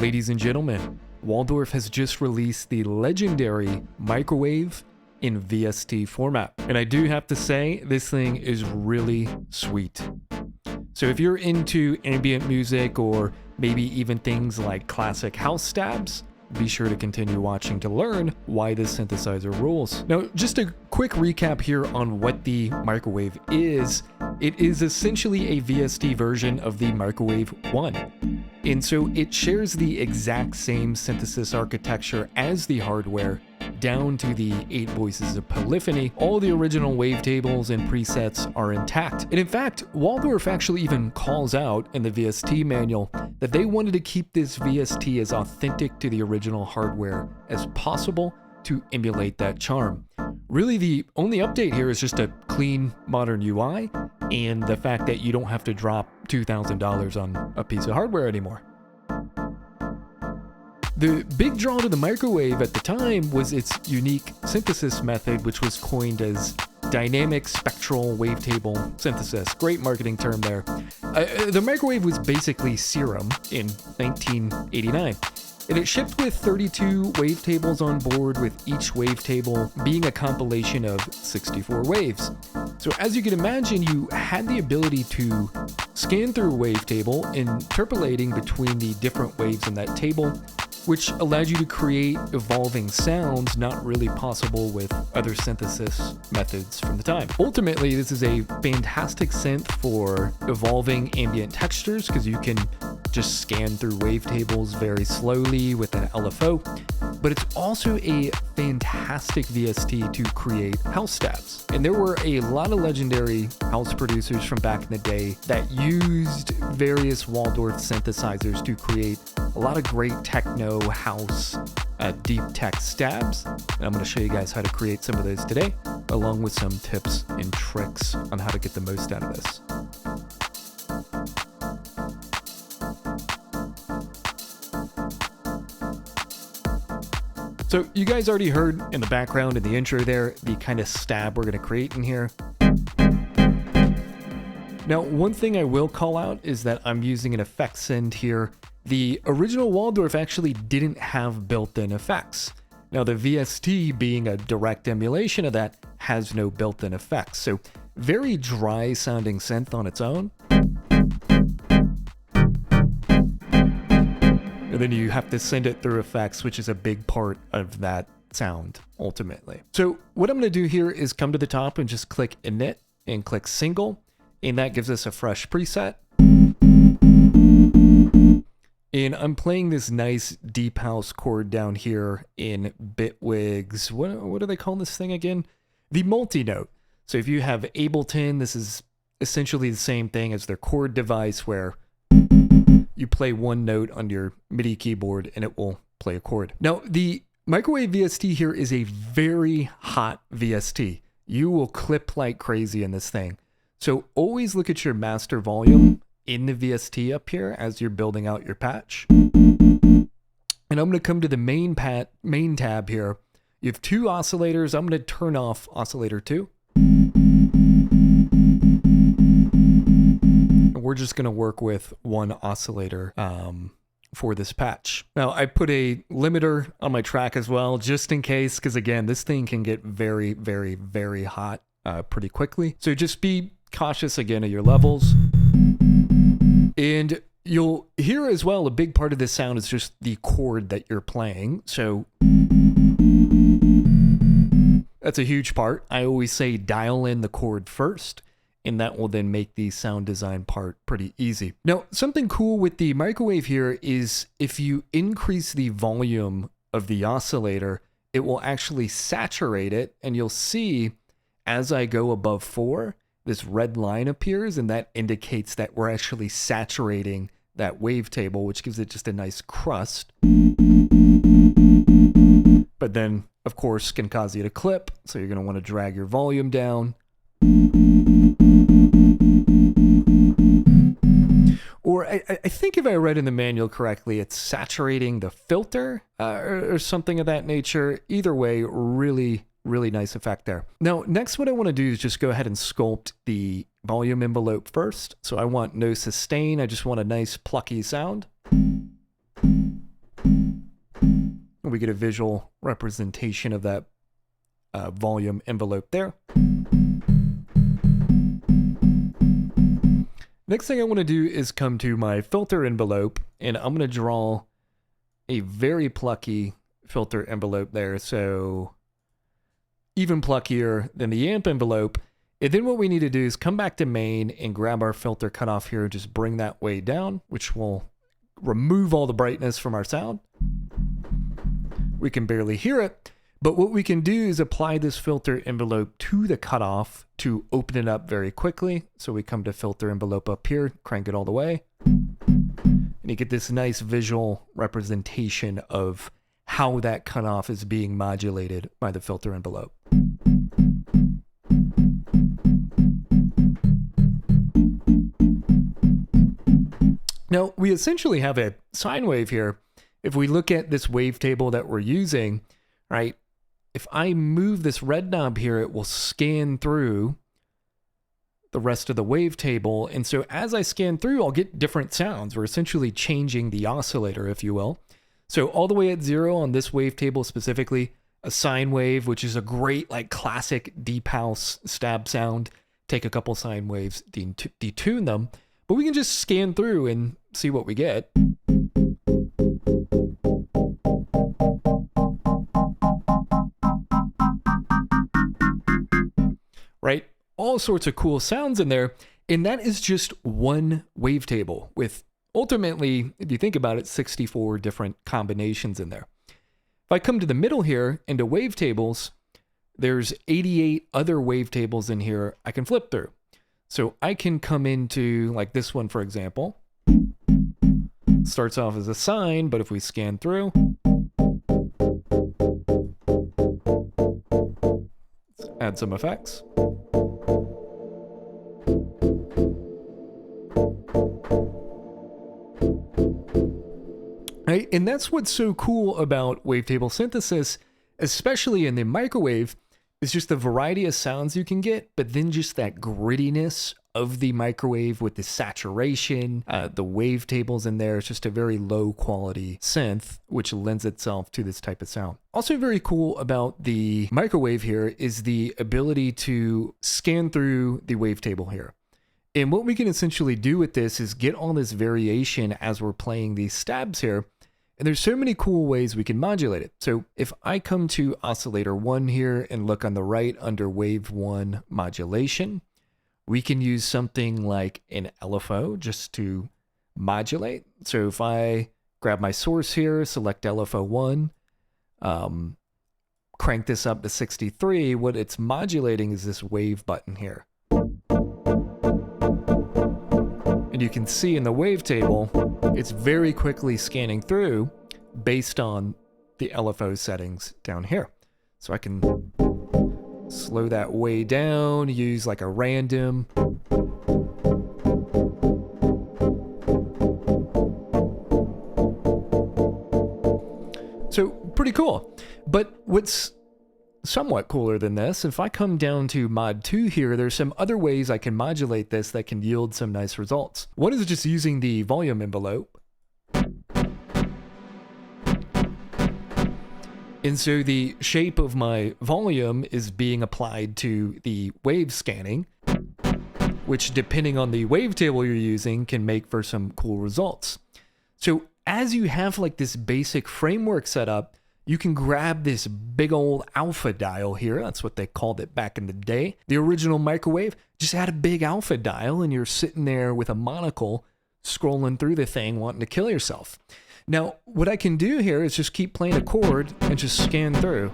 Ladies and gentlemen, Waldorf has just released the legendary Microwave in VST format. And I do have to say, this thing is really sweet. So if you're into ambient music or maybe even things like classic house stabs, be sure to continue watching to learn why this synthesizer rules. Now, just a quick recap here on what the Microwave is. It is essentially a VST version of the Microwave 1. And so it shares the exact same synthesis architecture as the hardware, down to the 8 voices of polyphony. All the original wavetables and presets are intact. And in fact, Waldorf actually even calls out in the VST manual that they wanted to keep this VST as authentic to the original hardware as possible to emulate that charm. Really, the only update here is just a clean, modern UI and the fact that you don't have to drop $2,000 on a piece of hardware anymore. The big draw to the Microwave at the time was its unique synthesis method, which was coined as dynamic spectral wavetable synthesis. Great marketing term there. The Microwave was basically Serum in 1989. And it shipped with 32 wavetables on board, with each wavetable being a compilation of 64 waves. So as you can imagine, you had the ability to scan through a wavetable, interpolating between the different waves in that table, which allowed you to create evolving sounds not really possible with other synthesis methods from the time. Ultimately, this is a fantastic synth for evolving ambient textures because you can just scan through wavetables very slowly with an LFO, but it's also a fantastic VST to create house stabs. And there were a lot of legendary house producers from back in the day that used various Waldorf synthesizers to create a lot of great techno, house, deep tech stabs. And I'm going to show you guys how to create some of those today, along with some tips and tricks on how to get the most out of this. So you guys already heard in the background in the intro there, the kind of stab we're going to create in here. Now, one thing I will call out is that I'm using an effects send here. The original Waldorf actually didn't have built-in effects. Now, the VST, being a direct emulation of that, has no built-in effects. So very dry sounding synth on its own. And then you have to send it through effects, which is a big part of that sound, ultimately. So what I'm going to do here is come to the top and just click Init and click Single, and that gives us a fresh preset. And I'm playing this nice deep house chord down here in Bitwig's, what do they call this thing again? The multi-note. So if you have Ableton, this is essentially the same thing as their chord device, where you play one note on your MIDI keyboard and it will play a chord. Now, the Microwave VST here is a very hot VST. You will clip like crazy in this thing. So always look at your master volume in the VST up here as you're building out your patch. And I'm going to come to the main tab here. You have 2 oscillators. I'm going to turn off oscillator 2. We're just going to work with 1 oscillator for this patch. Now, I put a limiter on my track as well, just in case, because again, this thing can get very, very, very hot pretty quickly. So just be cautious again of your levels. And you'll hear as well, a big part of this sound is just the chord that you're playing. So that's a huge part. I always say dial in the chord first, and that will then make the sound design part pretty easy. Now, something cool with the Microwave here is if you increase the volume of the oscillator, it will actually saturate it, and you'll see as I go above 4, this red line appears, and that indicates that we're actually saturating that wavetable, which gives it just a nice crust. But then, of course, can cause you to clip, so you're going to want to drag your volume down. Or I think if I read in the manual correctly, it's saturating the filter or something of that nature. Either way, really, really nice effect there. Now, next what I want to do is just go ahead and sculpt the volume envelope first. So I want no sustain. I just want a nice plucky sound. we get a visual representation of that volume envelope there. Next thing I want to do is come to my filter envelope, and I'm going to draw a very plucky filter envelope there, so even pluckier than the amp envelope. And then what we need to do is come back to main and grab our filter cutoff here, just bring that way down, which will remove all the brightness from our sound. We can barely hear it, but what we can do is apply this filter envelope to the cutoff to open it up very quickly. So we come to filter envelope up here, crank it all the way, and you get this nice visual representation of how that cutoff is being modulated by the filter envelope. Now, we essentially have a sine wave here. If we look at this wavetable that we're using, right, if I move this red knob here, it will scan through the rest of the wavetable. And so as I scan through, I'll get different sounds. We're essentially changing the oscillator, if you will. So all the way at 0 on this wavetable specifically, a sine wave, which is a great like classic deep house stab sound. Take a couple sine waves, detune them, but we can just scan through and see what we get. Right? All sorts of cool sounds in there. And that is just one wavetable with ultimately, if you think about it, 64 different combinations in there. If I come to the middle here into wavetables, there's 88 other wavetables in here I can flip through. So I can come into like this one, for example. Starts off as a sine, but if we scan through, let's add some effects. Right? And that's what's so cool about wavetable synthesis, especially in the microwave, is just the variety of sounds you can get, but then just that grittiness of the microwave with the saturation, the wavetables in there. It's just a very low quality synth, which lends itself to this type of sound. Also very cool about the microwave here is the ability to scan through the wavetable here. And what we can essentially do with this is get all this variation as we're playing these stabs here. And there's so many cool ways we can modulate it. So if I come to oscillator 1 here and look on the right under wave 1 modulation, we can use something like an LFO just to modulate. So if I grab my source here, select LFO 1, crank this up to 63, what it's modulating is this wave button here. And you can see in the wavetable, it's very quickly scanning through based on the LFO settings down here. So I can slow that way down, use like a random. So pretty cool. But what's somewhat cooler than this, if I come down to mod 2 here, there's some other ways I can modulate this that can yield some nice results. One is just using the volume envelope. And so the shape of my volume is being applied to the wave scanning, which depending on the wavetable you're using can make for some cool results. So as you have like this basic framework set up, you can grab this big old alpha dial here. That's what they called it back in the day. The original microwave just had a big alpha dial and you're sitting there with a monocle scrolling through the thing wanting to kill yourself. Now, what I can do here is just keep playing a chord and just scan through.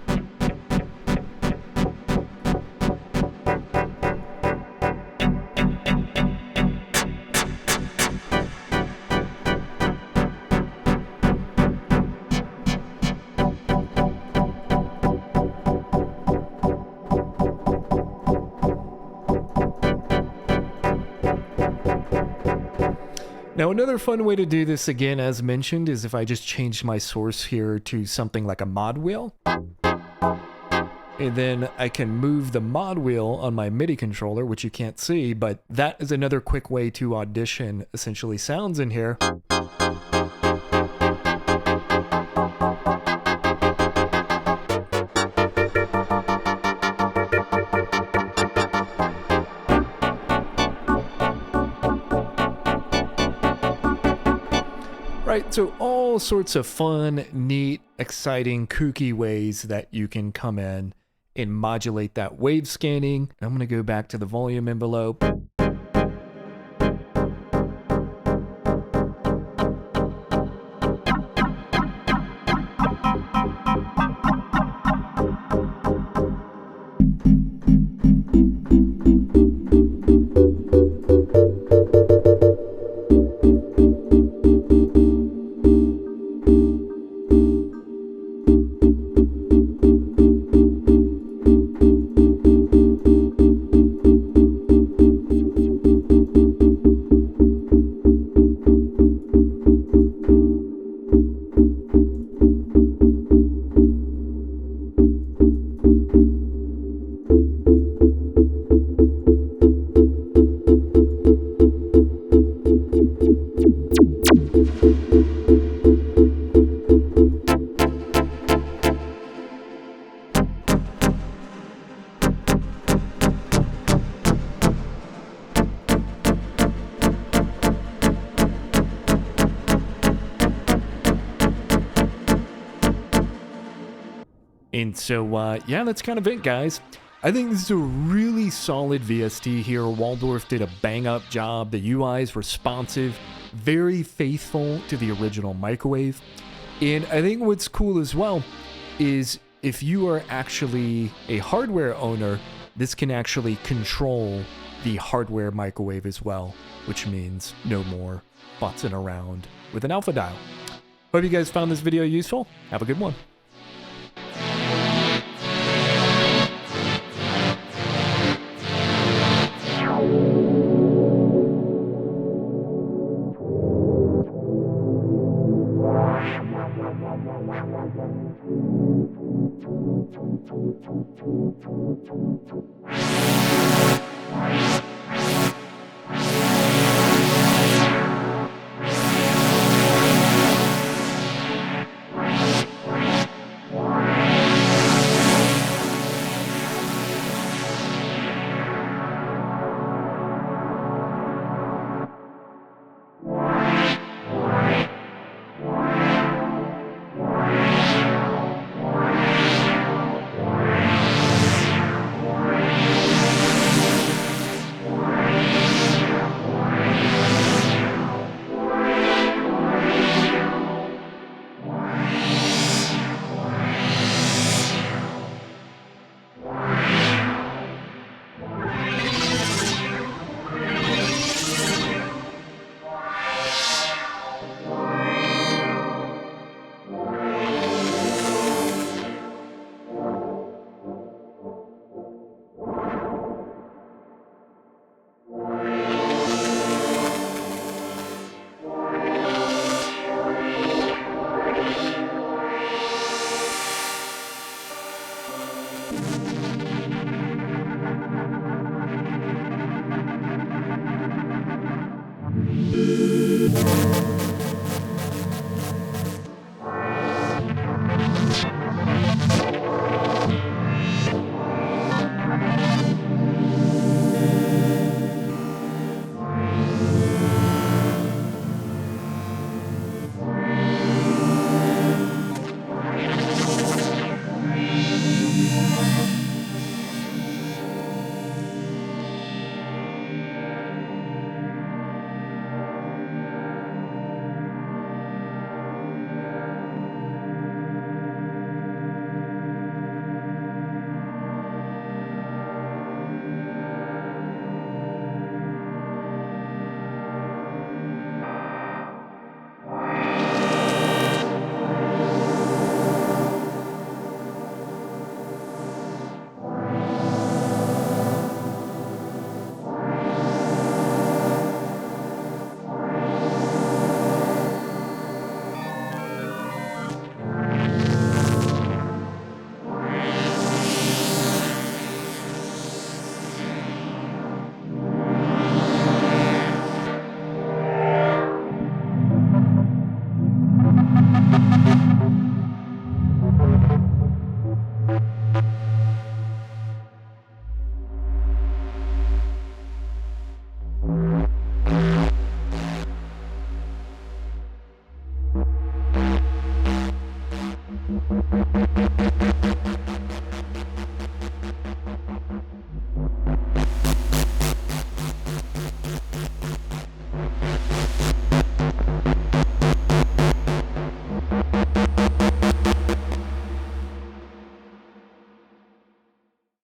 Now, another fun way to do this, again, as mentioned, is if I just change my source here to something like a mod wheel. And then I can move the mod wheel on my MIDI controller, which you can't see, but that is another quick way to audition essentially sounds in here. Right, so all sorts of fun, neat, exciting, kooky ways that you can come in and modulate that wave scanning. I'm going to go back to the volume envelope. And so, yeah, that's kind of it, guys. I think this is a really solid VST here. Waldorf did a bang-up job. The UI is responsive, very faithful to the original Microwave. And I think what's cool as well is if you are actually a hardware owner, this can actually control the hardware Microwave as well, which means no more botzing around with an alpha dial. Hope you guys found this video useful. Have a good one.